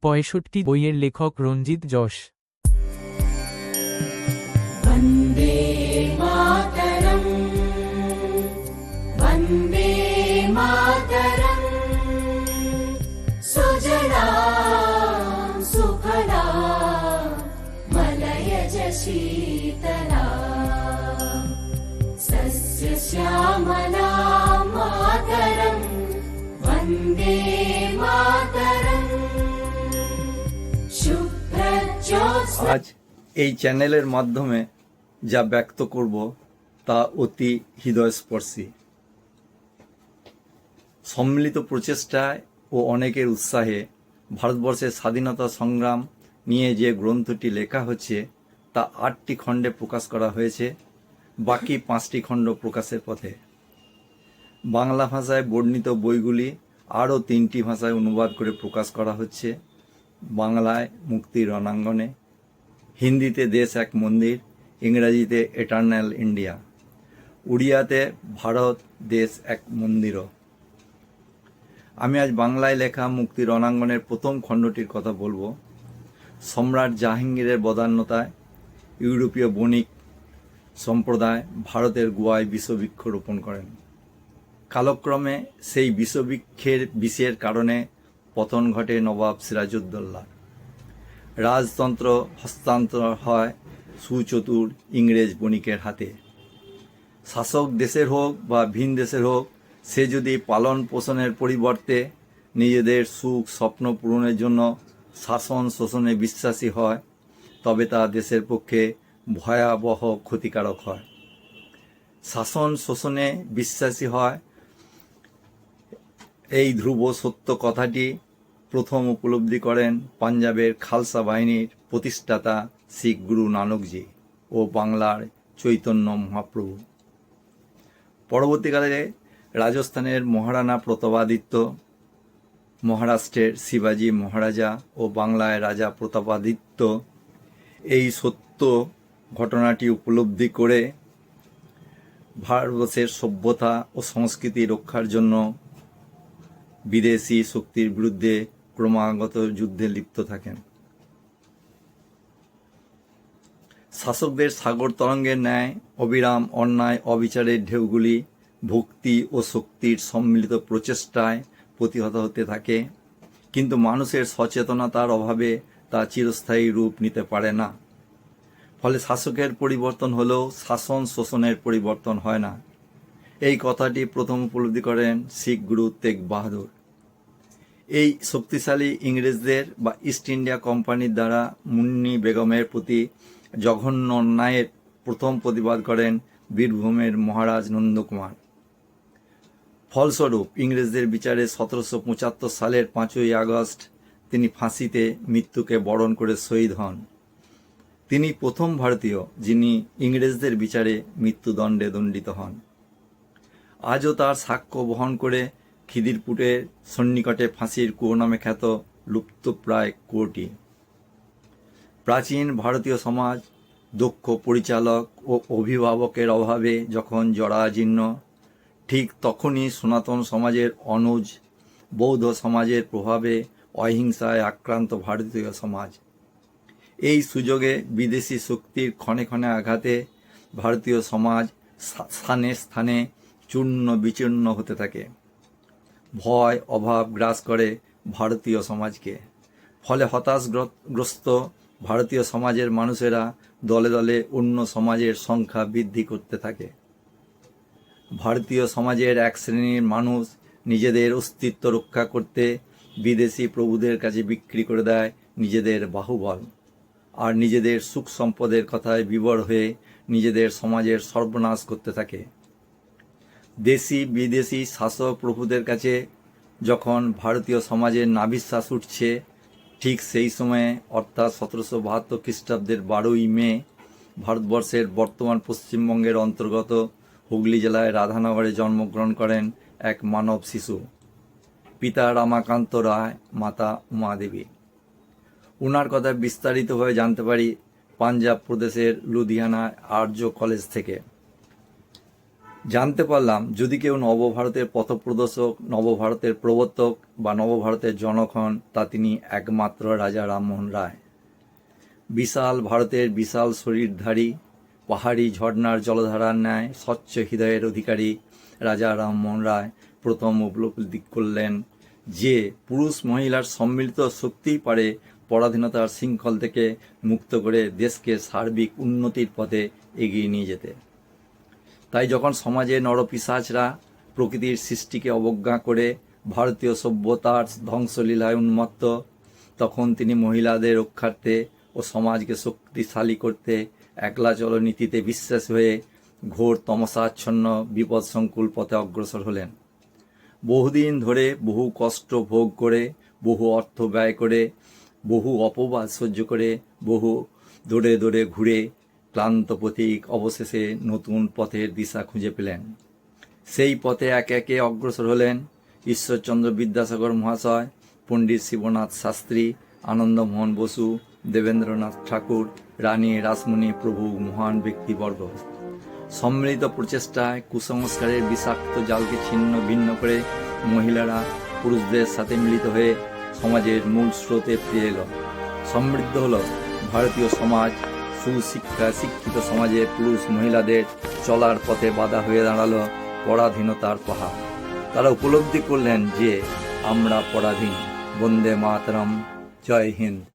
65 বইয়ের লেখক রঞ্জিত যশ। वन्दे मातरम् वन्दे मातरम् सुजलां सुफलां मलयज शीतलां सस्यश्यामलां मातरम् वन्दे मातरम् शुभ्रज्योत्स्ना। আজ এই চ্যানেলের মাধ্যমে যা ব্যক্ত করব তা অতি হৃদয়স্পর্শী। সম্মিলিত প্রচেষ্টায় ও অনেকের উৎসাহে ভারতবর্ষের স্বাধীনতা সংগ্রাম নিয়ে যে গ্রন্থটি লেখা হচ্ছে তা 8টি খণ্ডে প্রকাশ করা হয়েছে, বাকি 5টি খণ্ড প্রকাশের পথে। বাংলা ভাষায় বর্ণিত বইগুলি আরও 3টি ভাষায় অনুবাদ করে প্রকাশ করা হচ্ছে। বাংলায় মুক্তির রণাঙ্গনে, হিন্দিতে দেশ এক মন্দির, ইংরাজিতে এটার্নাল ইন্ডিয়া, উড়িয়াতে ভারত দেশ এক মন্দিরও। আমি আজ বাংলায় লেখা মুক্তির রণাঙ্গনের প্রথম খণ্ডটির কথা বলবো। সম্রাট জাহাঙ্গীরের বদান্যতায় ইউরোপীয় বণিক সম্প্রদায় ভারতের গোয়ায় বিষবৃক্ষ রোপণ করেন। কালক্রমে সেই বিষের কারণে পতন ঘটে নবাব সিরাজউদ্দৌলার। রাজতন্ত্র হস্তান্তর হয় সুচতুর ইংরেজ বণিকের হাতে। শাসক দেশের হোক বা ভিন দেশের হোক, সে যদি পালন পোষণের পরিবর্তে নিজেদের সুখ স্বপ্ন পূরণের জন্য শাসন শোষণে বিশ্বাসী হয়, তবে তা দেশের পক্ষে ভয়াবহ ক্ষতিকারক হয়। শাসন শোষণে বিশ্বাসী হয়, এই ধ্রুব সত্য কথাটি প্রথম উপলব্ধি করেন পাঞ্জাবের খালসা বাহিনীর প্রতিষ্ঠাতা শিখ গুরু নানকজি ও বাংলার চৈতন্য মহাপ্রভু। পরবর্তীকালে রাজস্থানের মহারানা প্রতাপাদিত্য, মহারাষ্ট্রের শিবাজী মহারাজা ও বাংলায় রাজা প্রতাপাদিত্য এই সত্য ঘটনাটি উপলব্ধি করে ভারতবর্ষের সভ্যতা ও সংস্কৃতি রক্ষার জন্য বিদেশি শক্তির বিরুদ্ধে ক্রমাগত যুদ্ধে লিপ্ত থাকেন। শাসকদের সাগর তরঙ্গের ন্যায় অবিরাম অন্যায় অবিচারের ঢেউগুলি ভক্তি ও শক্তির সম্মিলিত প্রচেষ্টায় প্রতিহত হতে থাকে, কিন্তু মানুষের সচেতনতার অভাবে তা চিরস্থায়ী রূপ নিতে পারে না। ফলে শাসকের পরিবর্তন হলেও শাসন শোষণের পরিবর্তন হয় না। এই কথাটি প্রথম উপলব্ধি করেন শিখ গুরু তেগ বাহাদুর। এই শক্তিশালী ইংরেজদের বা ইস্ট ইন্ডিয়া কোম্পানির দ্বারা মুন্নি বেগমের প্রতি জঘন্য অন্যায়ের প্রথম প্রতিবাদ করেন বীরভূমের মহারাজ নন্দকুমার। ফলস্বরূপ ইংরেজদের বিচারে 1775 সালের 5ই আগস্ট তিনি ফাঁসিতে মৃত্যুকে বরণ করে শহীদ হন। তিনি প্রথম ভারতীয় যিনি ইংরেজদের বিচারে মৃত্যুদণ্ডে দণ্ডিত হন। আজও তার সাক্ষ্য বহন করে খিদিরপুরের সন্নিকটে ফাঁসির কুয়ো নামে খ্যাত লুপ্তপ্রায় কুয়োটি। প্রাচীন ভারতীয় সমাজ দক্ষ পরিচালক ও অভিভাবকের অভাবে যখন জরাজীর্ণ, ঠিক তখনই সনাতন সমাজের অনুজ বৌদ্ধ সমাজের প্রভাবে অহিংসায় আক্রান্ত ভারতীয় সমাজ। এই সুযোগে বিদেশি শক্তির ক্ষণে ক্ষণে আঘাতে ভারতীয় সমাজ স্থানে স্থানে চূর্ণ বিচূর্ণ হতে থাকে। ভয় অভাব গ্রাস করে ভারতীয় সমাজকে। ফলে হতাশগ্রস্ত ভারতীয় সমাজের মানুষেরা দলে দলে অন্য সমাজের সংখ্যা বৃদ্ধি করতে থাকে। ভারতীয় সমাজের এক শ্রেণীর মানুষ নিজেদের অস্তিত্ব রক্ষা করতে বিদেশি প্রভুদের কাছে বিক্রি করে দেয় নিজেদের বাহুবল, আর নিজেদের সুখ সম্পদের কথায় বিবর হয়ে নিজেদের সমাজের সর্বনাশ করতে থাকে। দেশি বিদেশি শাসক প্রভুদের কাছে যখন ভারতীয় সমাজের নাভিশ্বাস উঠছে, ঠিক সেই সময়ে অর্থাৎ 1772 খ্রিস্টাব্দের 12ই মে ভারতবর্ষের বর্তমান পশ্চিমবঙ্গের অন্তর্গত হুগলি জেলায় রাধানগরে জন্মগ্রহণ করেন এক মানব শিশু, পিতা রামাকান্ত রায়, মাতা উমা দেবী। ওনার কথা বিস্তারিতভাবে জানতে পারি পাঞ্জাব প্রদেশের লুধিয়ানা আর্য কলেজ থেকে। জানতে পারলাম যদি কেউ নবভারতের পথপ্রদর্শক, নবভারতের প্রবর্তক বা নবভারতের জনক হন, তা তিনি একমাত্র রাজা রামমোহন রায়। বিশাল ভারতের বিশাল শরীরধারী, পাহাড়ি ঝর্ণার জলধারার ন্যায় স্বচ্ছ হৃদয়ের অধিকারী রাজা রামমোহন রায় প্রথম উপলব্ধি করলেন যে পুরুষ মহিলার সম্মিলিত শক্তিই পারে পরাধীনতার শৃঙ্খল থেকে মুক্ত করে দেশকে সার্বিক উন্নতির পথে এগিয়ে নিয়ে যেতে। তাই যখন সমাজে নরপিশাচরা প্রকৃতির সৃষ্টিকে অবজ্ঞা করে ভারতীয় সভ্যতার ধ্বংসলীলায় উন্মত্ত, তখন তিনি মহিলাদের রক্ষার্থে ও সমাজকে শক্তিশালী করতে একলা চলো নীতিতে বিশ্বাস হয়ে ঘোর তমসাচ্ছন্ন বিপদসংকুল পথে অগ্রসর হলেন। বহুদিন ধরে বহু কষ্ট ভোগ করে, বহু অর্থ ব্যয় করে, বহু অপবাদ সহ্য করে, বহু দৌড়ে দৌড়ে ঘুরে ক্লান্ত পথিক অবশেষে নতুন পথের দিশা খুঁজে পেলেন। সেই পথে একে একে অগ্রসর হলেন ঈশ্বরচন্দ্র বিদ্যাসাগর মহাশয়, পণ্ডিত শিবনাথ শাস্ত্রী, আনন্দমোহন বসু, দেবেন্দ্রনাথ ঠাকুর, রানী রাসমণি প্রভু মহান ব্যক্তিবর্গ। সম্মিলিত প্রচেষ্টায় কুসংস্কারের বিষাক্ত জালকে ছিন্ন ভিন্ন করে মহিলারা পুরুষদের সাথে মিলিত হয়ে সমাজের মূল স্রোতে ফিরে এল। সমৃদ্ধ হল ভারতীয় সমাজ। সুশিক্ষা শিক্ষিত সমাজে পুরুষ মহিলাদের চলার পথে বাধা হয়ে দাঁড়ালো পরাধীনতার পাহাড়। তারা উপলব্ধি করলেন যে আমরা পরাধীন। বন্দে মাতরম। জয় হিন্দ।